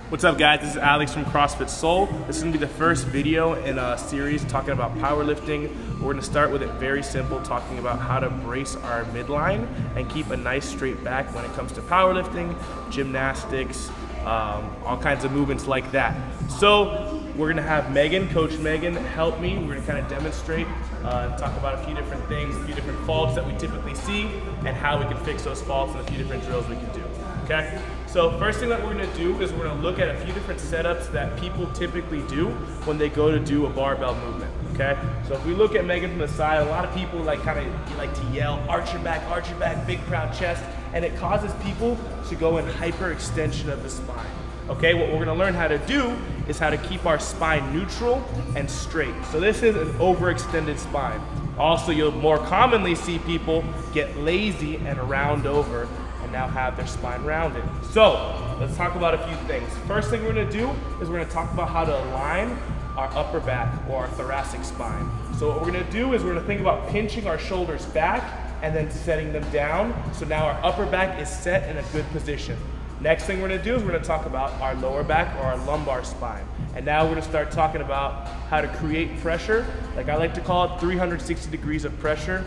What's up guys, this is Alex from CrossFit Soul. This is going to be the first video in a series talking about powerlifting. We're going to start with it very simple, talking about how to brace our midline and keep a nice straight back when it comes to powerlifting, gymnastics, all kinds of movements like that. So we're going to have Megan, Coach Megan, help me. We're going to kind of demonstrate and talk about a few different things, a few different faults that we typically see and how we can fix those faults and a few different drills we can do. Okay? So first thing that we're going to do is we're going to look at a few different setups that people typically do when they go to do a barbell movement. Okay? So if we look at Megan from the side, a lot of people like to yell, arch your back, big proud chest, and it causes people to go in hyperextension of the spine. Okay, what we're going to learn how to do is how to keep our spine neutral and straight. So this is an overextended spine. Also, you'll more commonly see people get lazy and round over and now have their spine rounded. So let's talk about a few things. First thing we're going to do is we're going to talk about how to align our upper back or our thoracic spine. So what we're going to do is we're going to think about pinching our shoulders back and then setting them down. So now our upper back is set in a good position. Next thing we're going to do is we're going to talk about our lower back or our lumbar spine. And now we're going to start talking about how to create pressure, like I like to call it 360 degrees of pressure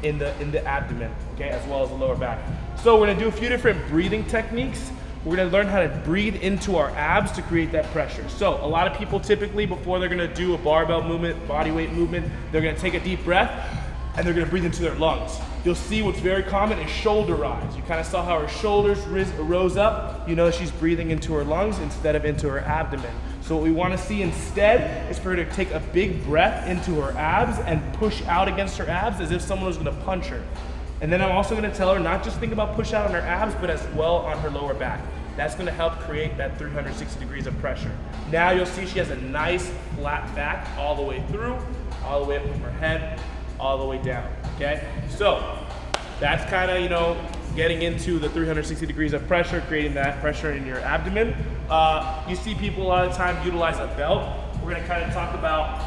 in the abdomen, okay, as well as the lower back. So we're going to do a few different breathing techniques. We're going to learn how to breathe into our abs to create that pressure. So a lot of people typically, before they're going to do a barbell movement, body weight movement, they're going to take a deep breath and they're going to breathe into their lungs. You'll see what's very common is shoulder rise. You kind of saw how her shoulders rose up. You know she's breathing into her lungs instead of into her abdomen. So what we want to see instead is for her to take a big breath into her abs and push out against her abs as if someone was going to punch her. And then I'm also going to tell her not just think about push out on her abs, but as well on her lower back. That's going to help create that 360 degrees of pressure. Now you'll see she has a nice flat back all the way through, all the way up from her head, all the way down, okay? So that's kind of, you know, getting into the 360 degrees of pressure, creating that pressure in your abdomen. You see people a lot of the time utilize a belt. We're gonna kind of talk about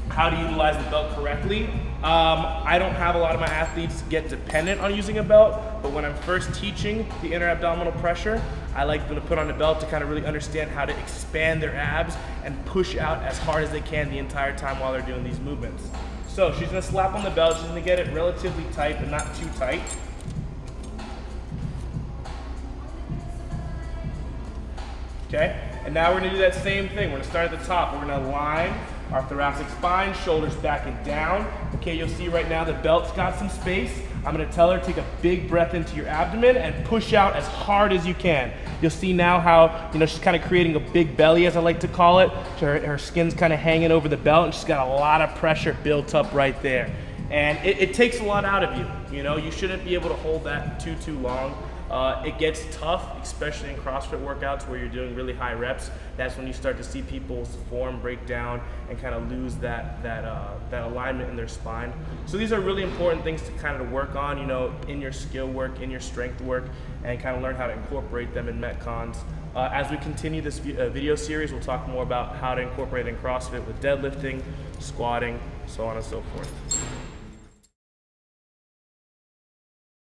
how to utilize the belt correctly. I don't have a lot of my athletes get dependent on using a belt, but when I'm first teaching the inner abdominal pressure, I like them to put on a belt to kind of really understand how to expand their abs and push out as hard as they can the entire time while they're doing these movements. So she's gonna slap on the belt, she's gonna get it relatively tight, but not too tight. Okay, and now we're gonna do that same thing. We're gonna start at the top. We're gonna align our thoracic spine, shoulders back and down. Okay, you'll see right now the belt's got some space. I'm gonna tell her take a big breath into your abdomen and push out as hard as you can. You'll see now how, you know, she's kind of creating a big belly, as I like to call it. Her skin's kind of hanging over the belt and she's got a lot of pressure built up right there. And it takes a lot out of you. You know, you shouldn't be able to hold that too long. It gets tough, especially in CrossFit workouts where you're doing really high reps. That's when you start to see people's form break down and kind of lose that alignment in their spine. So these are really important things to kind of work on, you know, in your skill work, in your strength work, and kind of learn how to incorporate them in Metcons. As we continue this video series, we'll talk more about how to incorporate it in CrossFit with deadlifting, squatting, so on and so forth.